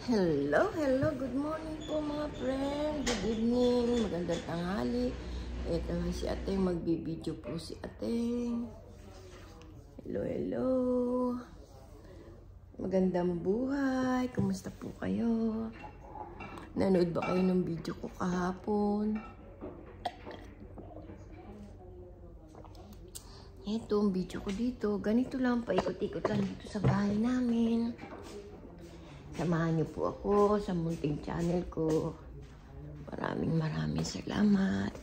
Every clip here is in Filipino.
Hello, hello, good morning po mga friend. Good evening, magandang tanghali. Ito nga si Ateng, magbibideo po si Ateng. Hello, hello. Magandang buhay, kumusta po kayo? Nanood ba kayo ng video ko kahapon? Ito ang video ko dito. Ganito lang, paikot-ikot lang dito sa bahay namin. Samahan niyo po ako sa munting channel ko. Maraming salamat.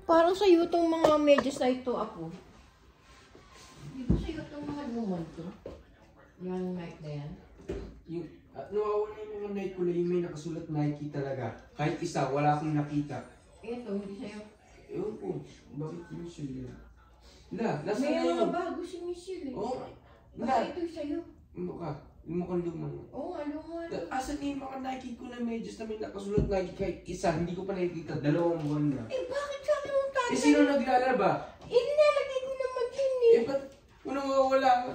Parang sa'yo itong mga medyas na ito, Apo. Yung Nike na yan? Yung, nawawala yung mga Nike ko na yung may nakasulat Nike talaga. Kahit isa, wala akong nakita. Ito, hindi sa'yo. Ewan ko, bakit yung sa'yo? Nasa May na yun? mga bago si Michelle eh. Oo. Baka ito sa'yo. Yung mukhang luma. Oo nga, luma. Asan na yung mga Nike ko na medyas na may nakasulat Nike kahit isa? Hindi ko pa nakikita. 2 buwan na. Eh, bakit sa akin mong tatay? Sino naglalaba? Eh, nilalagay ko naman yun eh. Ba't nawawala ka?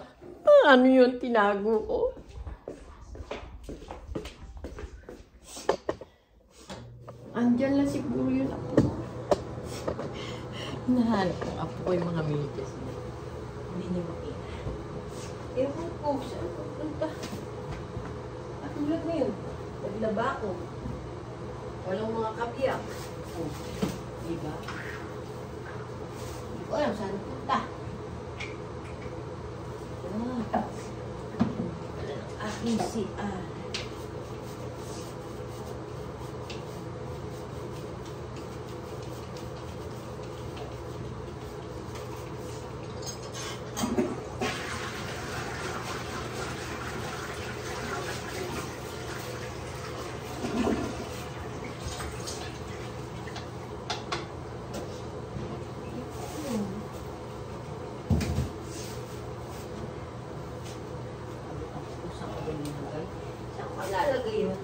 Ano yun, tinago ko? Andyan lang siguro yun, Apo. Hinahanap ng Apo ko yung mga medyas. Hindi niya makita. Ewan ko, saan pupunta? At tulad na yun, naglaba ko. Walang mga kabiyak. Oh, diba? Hindi ko alam saan pupunta. Aking si saan ko lalagay yun?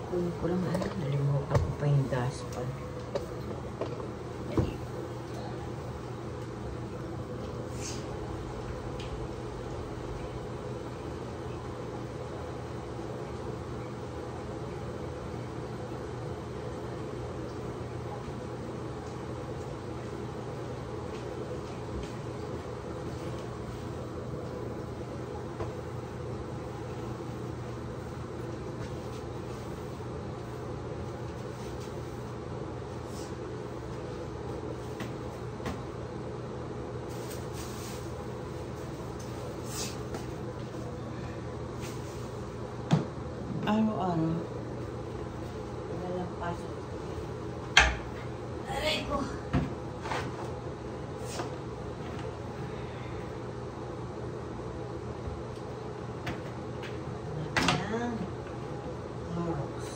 Kunin ko lang nalimutan ko pa yung dashpan. Araw-araw. Walang pasok. Aray ko. Ayan. Moros.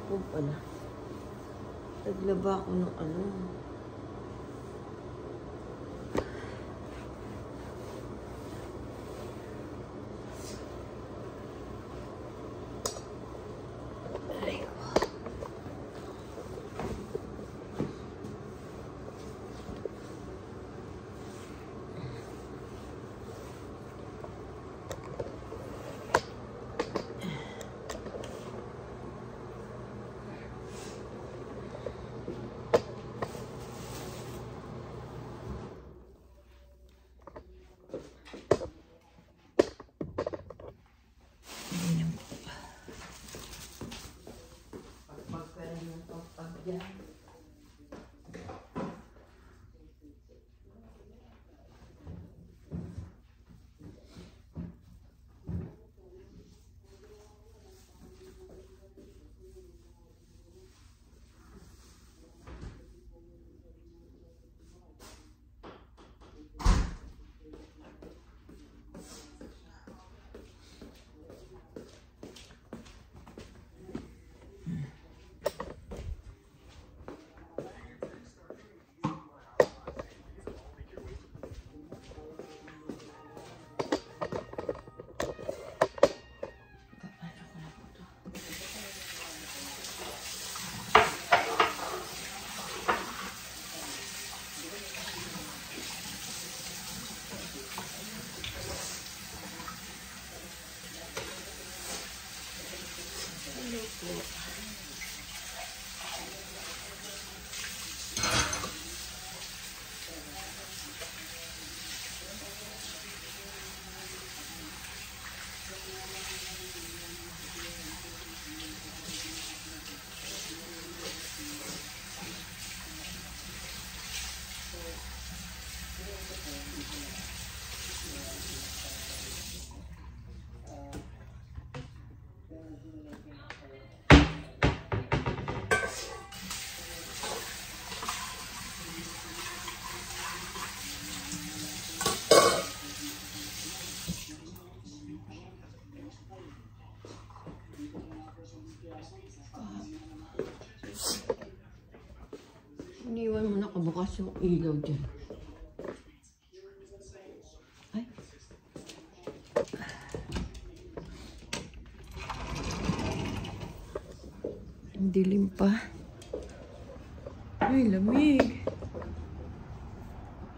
po pala. Naglaba ako ng ano. Iniwan mo nakabukas yung ilaw dyan. Ay. Ang dilim pa. Ay, lamig.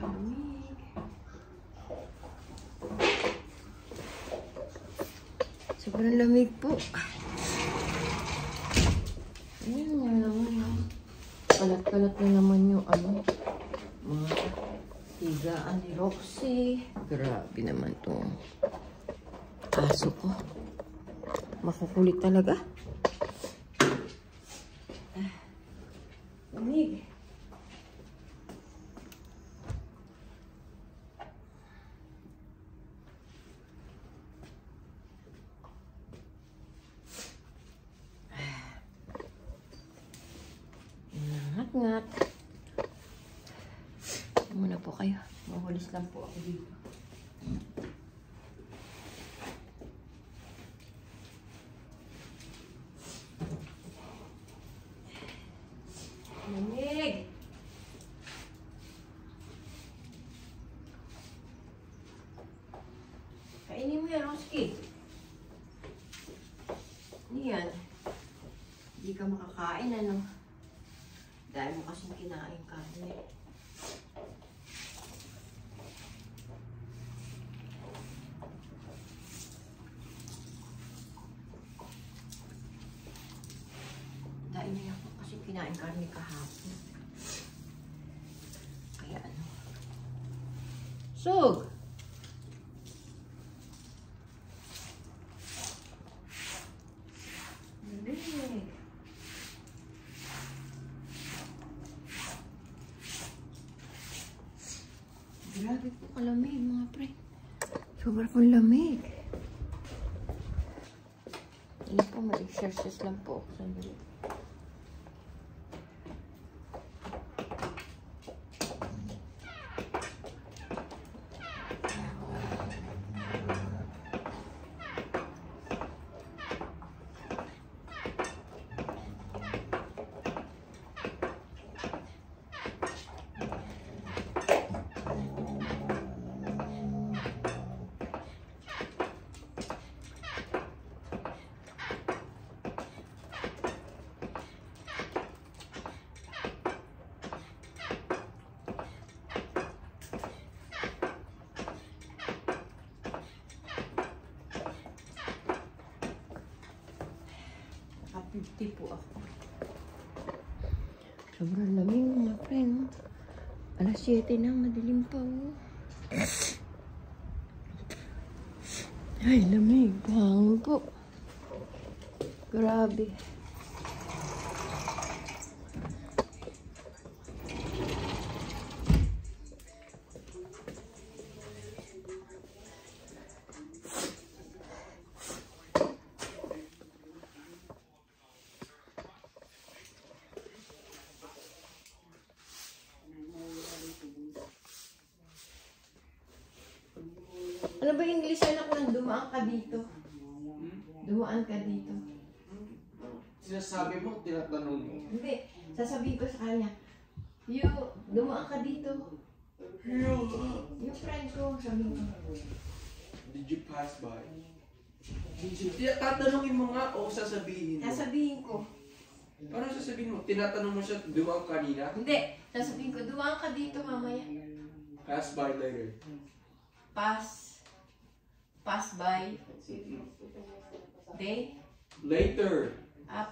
Lamig. Sobrang lamig po. Ayan nga naman. Kalat-kalat na naman yung ano, mga higaan ni Roxy. Grabe naman itong aso ko. Makukulit talaga. Lamig. Ngat. Muna po kayo. Mahulis lang po ako dito. Lamig! Kainin mo yan, Roski. Yan. Hindi ka makakain, ano? Dahil mo kasing kinain karne. Dahil niya ako kasing kinain karne kahapon. Kaya ano. Sug! Grabe po kalamig mga pre. Sobrang pong lamig. Hindi po, mag-exercise lang po ako. Sandali. 50 po ako. Sobrang lamig mga friend. Alas 7 na, madilim pa oh. Ay, lamig. Hangin po. Grabe. Ano ba yung English anak nang dumaan ka dito? Dumaan ka dito. Sinasabi mo, tinatanong mo. Hindi, sasabihin ko sa kanya, dumaan ka dito. Yung friend ko, sabihin ko. Did you pass by? Tatanungin mo nga o sasabihin mo? Sasabihin ko. Ano sasabihin mo? Tinatanong mo siya, dumaan kanina? Hindi, sasabihin ko, dumaan ka dito mamaya. Pass by later. Pass by. Day? Later.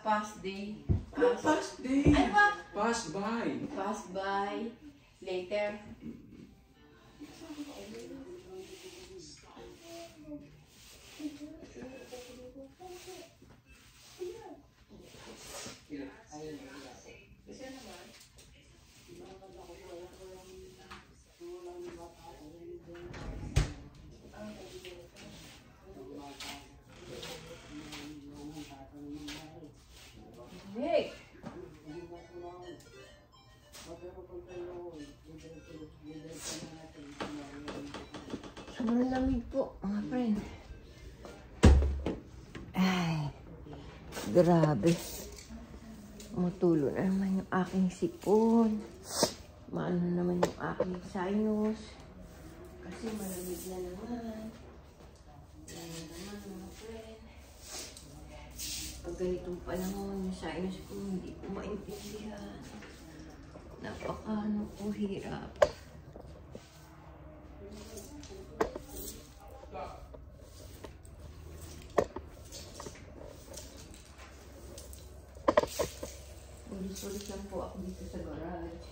Pass day. Pass day. Ano ba? Pass by. Pass by. Later. Hey! Sobrang lamig po, mga friend. Ay, grabe. Matulo na naman yung aking sipon. Maano naman yung aking sinus. Kasi malamig na naman. Yan na naman, mga friend. Pag ganitong panahon, yung sinus ko hindi ko maintindihan. Napaka hirap. Ulit-ulit lang po ako dito sa garage.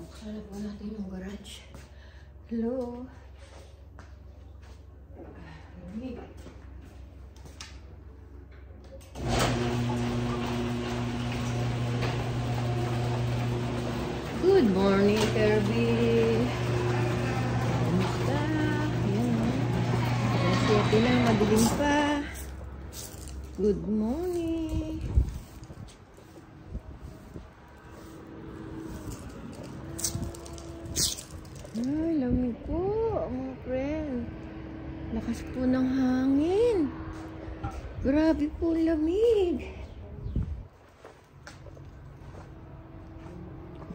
Buksan na po natin yung garage. Hello? Good morning, Kirby. Kamusta? Ayan o. Alas 7 na, madilim pa. Good morning. Ay, lamig po, mga friend. Lakas po ng hangin. Grabe po lamig.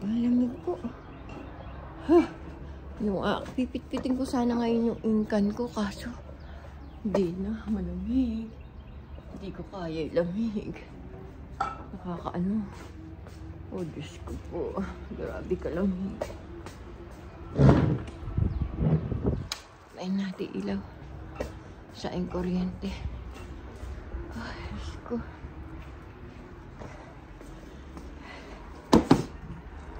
Lamig po. Huh. Pipit-pitin ko sana ngayon yung inkan ko, kaso hindi na, malamig. Hindi ko kaya yung lamig. Nakakaano. Oh, Diyos ko po. Grabe ka lamig. Main natin ilaw. Saing kuryente. Ay, Diyos ko.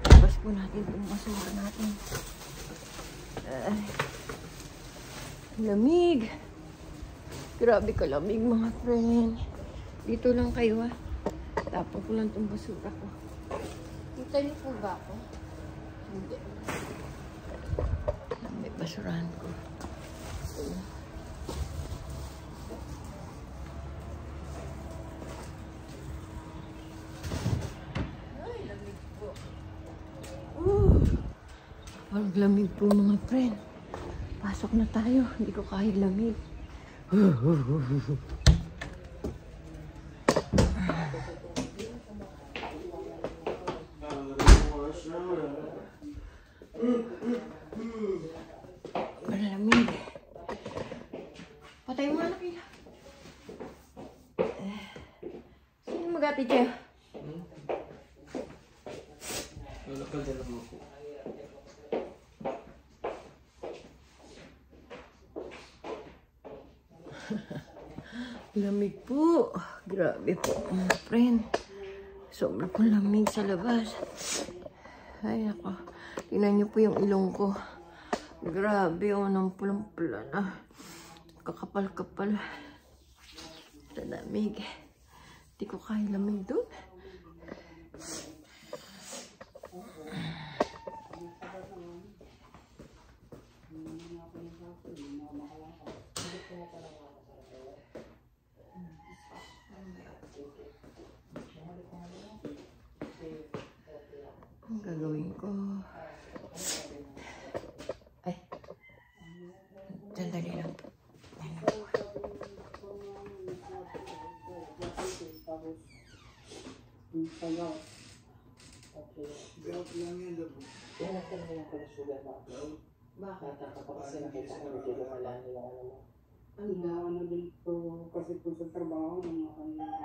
Labas po natin itong basura natin. Lamig. Grabe ka lamig, mga friend. Dito lang kayo, ha. Tapos ko lang itong basura ko. Kita niyo po ba ako? Hindi. May basurahan ko. Ay, lamig po. Parang lamig po, mga friend. Pasok na tayo. Hindi ko kahit lamig. Malamig. Patay mo anak nila. Sino mag-ati siya? Lalakad na lang ako. Lamig po. Grabe po, mga friend. Sobra po lamig sa labas. Ay, ako. Tingnan niyo po yung ilong ko. Grabe, oh, nang pulang-pula na. Kakapal-kapal. Sa lamig. Hindi ko kaya lamig doon. Ang gagawin ko. Ay. Sandali lang. Ano po? Bakit? Kasi nakita ko dito wala nila ano dito kasi po sa trabaho ng mga kanilang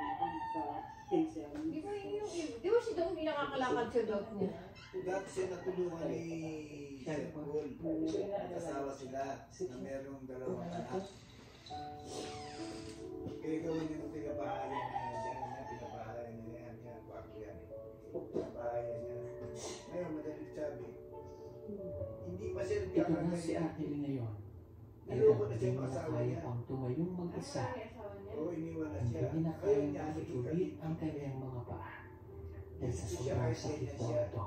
sa pension. Di ba si Dong hindi nakakalakad sa dog niya? Dati siya natulungan ni Sir Paul. Kasawa sila na merong dalawang anak. Kaya gawin niya ng pinabahay niya dyan na pinabahay niya yan. Bakit yan eh. Pinabahay niya. Ngayon, madalit sabi. Hindi pa siya Ito na si Ate ngayon. Niloko na siya yung asawa niya. Ang tumayong mag-isa. Oo, iniwan na siya. Hindi na Ngayon kayang niya, ituloy ang kanyang mga paa. Dahil sa sobrang sakit po ito.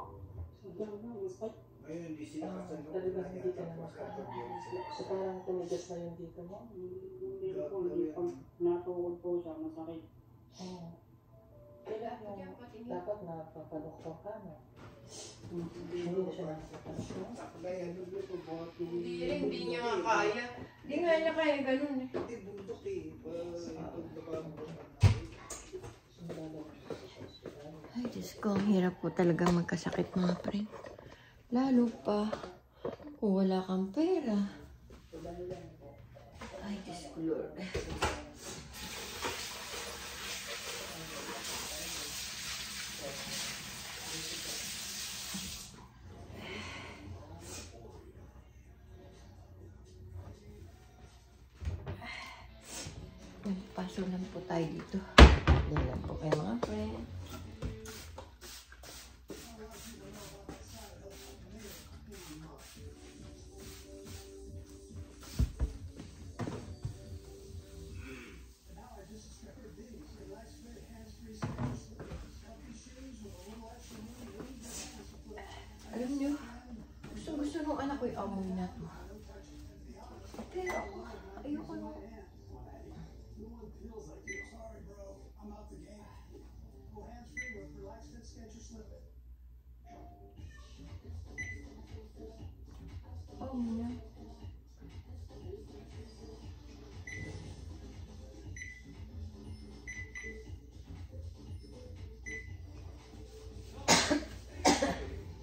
Ngayon, hindi sila kasalong. Talagang hindi ka na makakasya. So parang tumigas na yung dito mo? Hindi po, hindi po. Natuwag po siya, masakit. Dapat napapadoktor ka, no? Hindi na siya napapadoktor. Hindi niya kaya. Hindi nga niya kaya ganun eh. Hindi, bundok eh. Ay, Diyos ko, ang hirap po talaga magkasakit mga friend. Lalo pa kung wala kang pera. Ay, Diyos ko, Lord. Paso lang po tayo dito. Yan lang po kayo mga friend. Alam nyo, gusto nung anak ko yung amoy na to. Pero ako, ayoko nung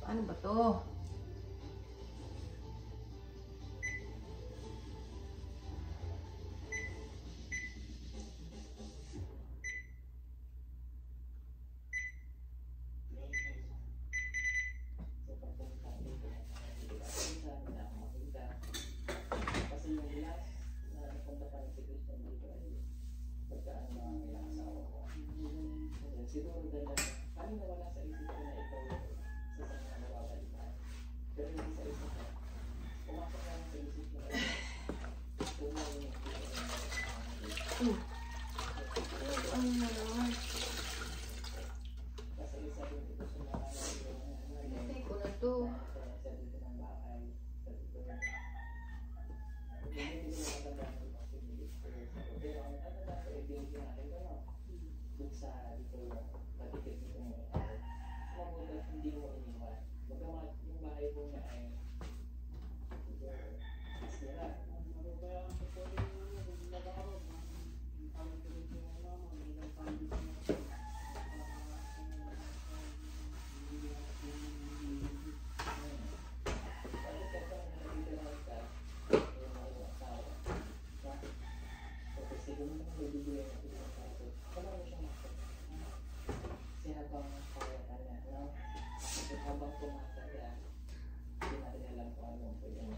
ano ba to? Siguro dahil kami nawala sa isip ko na ito sa mga nababalikan. Pero hindi sa isip ko. Pumasok namin sa isip ko na kasi isa din ito sa mga Patay ko na to. sa dito ng bahay. Sa dito ng hindi ko nakatandaan ko kasi pero ang ano na sa ibig natin ko dun sa dito patikit dito mo mabuti hindi mo iniwan bagamat yung bahay po niya ay isira habang tumatagal, hindi natin alam kung ano po yung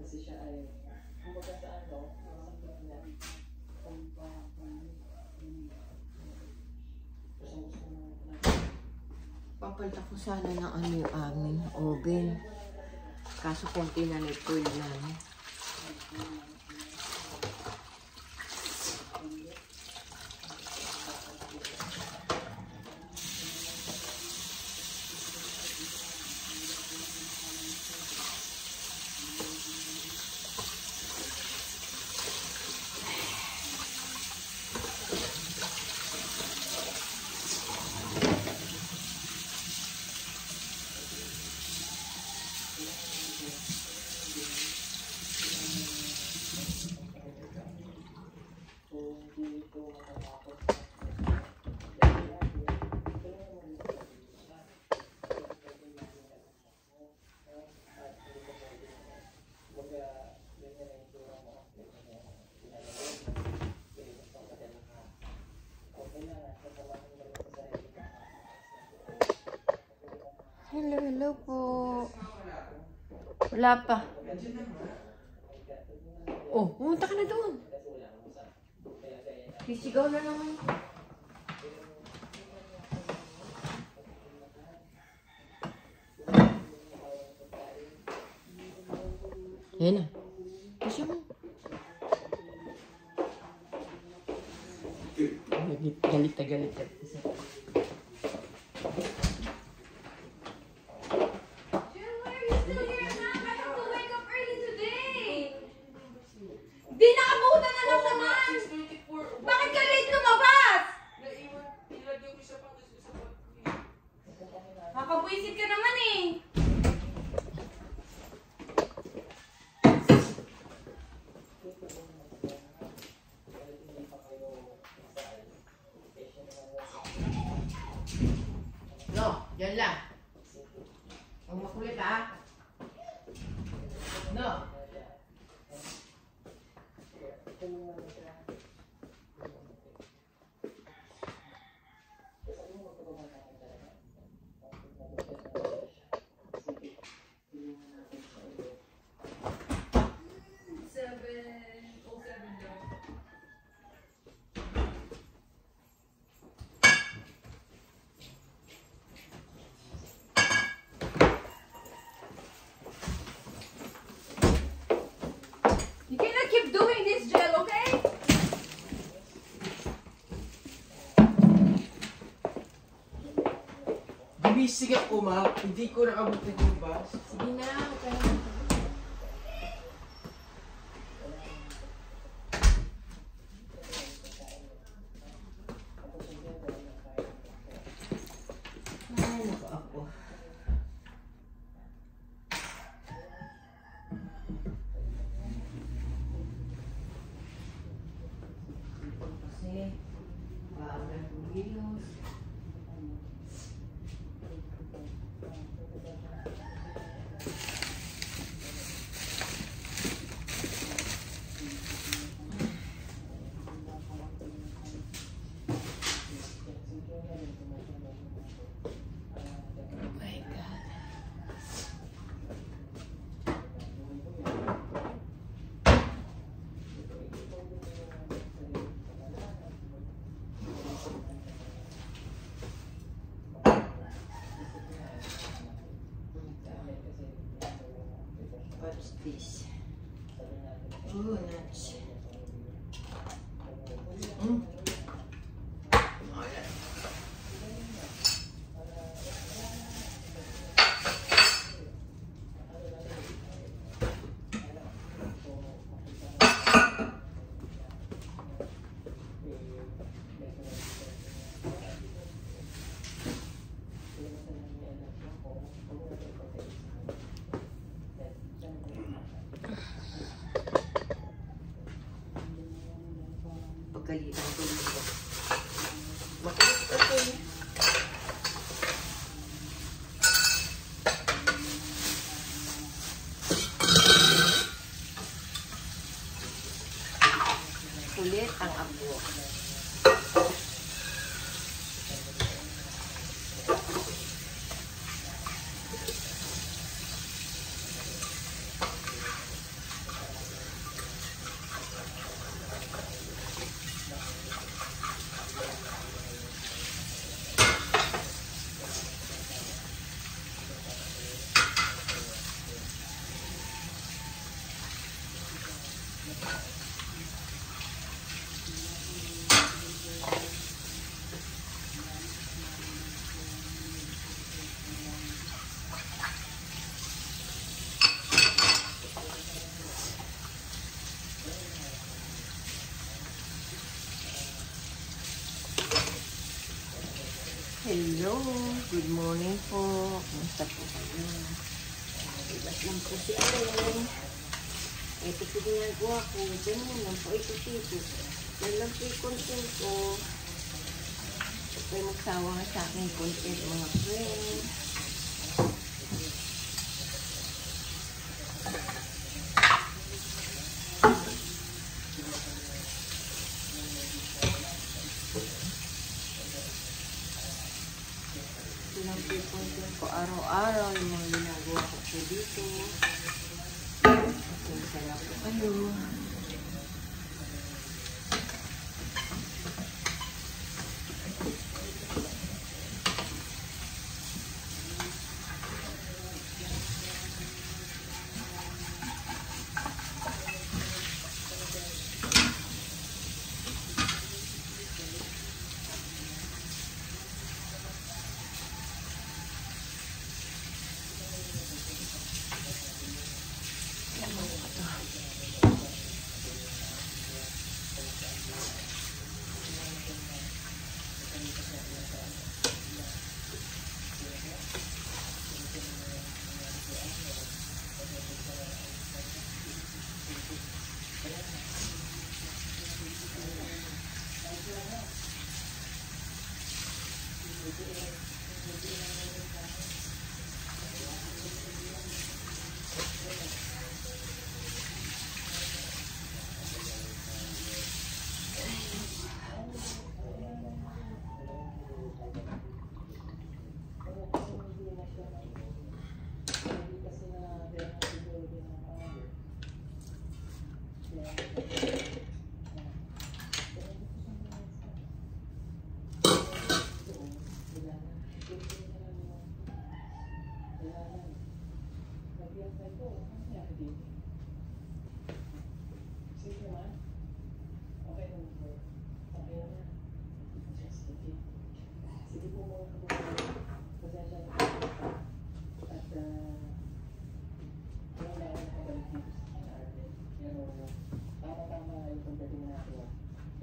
kasi siya ay, kumbaga sa ano, masakit na. Papalta ko sana ng ano yung aming oven. Kaso konti na nito lang. Hello po. Wala pa. Oh, pumunta ka na doon. Sisigaw na naman. Yan na. Kasi mo. Galit na galit. Nakabwisit ka naman eh. No, dyan lang. Huwag makulit ha. No. You cannot keep doing this, Jill, okay? Gumising ako, ma. Hindi ko nakabutin yung bus. Sige na, huwag ka naman. Ay, naku ako. Kasi, baagal kumilos. Oh my God. What's this? Oh, nuts. Good morning po. Kumusta po kayo? Ibat lang po si Ellen. Ito po ginagawa ko. Ganyan lang po. Ito po. Yan lang po yung content ko. Ito po yung magsawa nga sa akin content mga friends. Content ko araw-araw yung mga ginagawa ko po dito. Pasensya na po kayo.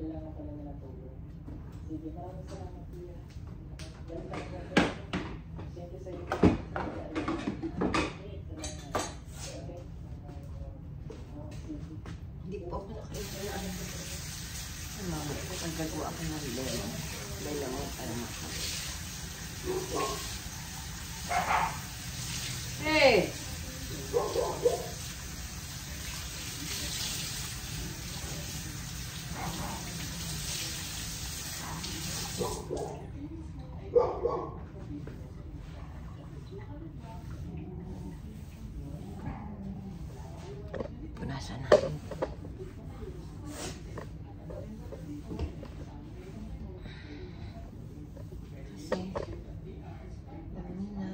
Kailangan pala nila tulong. Sige, maraming salamat kuya. Thank you sa iyo. Hindi po ako nakaisa na ano. Pagkagawa ako ng lemon. Lemon para makapag. Hey! Punasan natin. Kasi, dami na.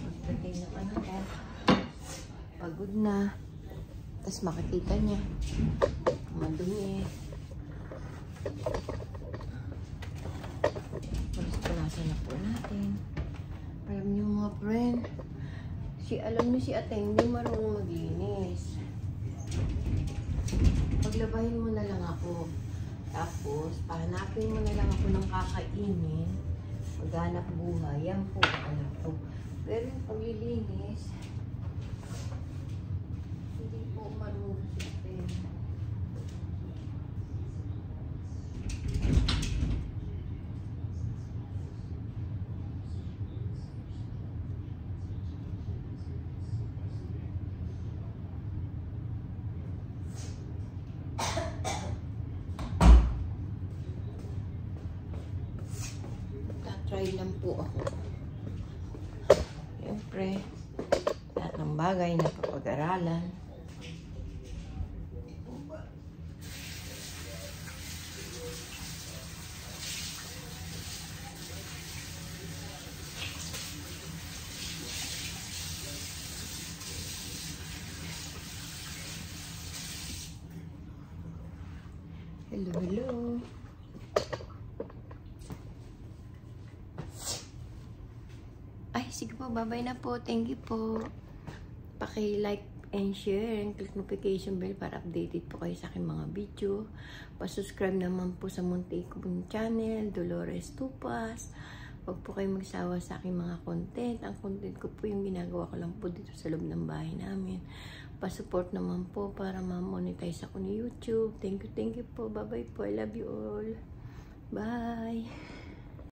Magpatay na ano ka. Pagod na. Tapos makikita niya. Madumi. Punasan na po natin. Alam niyo mga friend, alam niyo si ate hindi marunong maglinis. Paglabahin mo na lang ako. Tapos, pahanapin mo na lang ako ng kakainin. Maghanap buhay. Yan po, alam ko. Pero yung paglilinis, hindi po marunong si ate. Try lang po ako. Siyempre, lahat ng bagay na kapag-aralan. Hello, hello. Sige po, bye-bye na po. Thank you po. Paki-like and share and click notification bell para updated po kayo sa aking mga video. Pa-subscribe naman po sa munti kong channel, Dolores Tupas. Huwag po kayong magsawa sa aking mga content. Ang content ko po yung ginagawa ko lang po dito sa loob ng bahay namin. Pa-support naman po para ma-monetize ako ni YouTube. Thank you po. Bye-bye po. I love you all. Bye!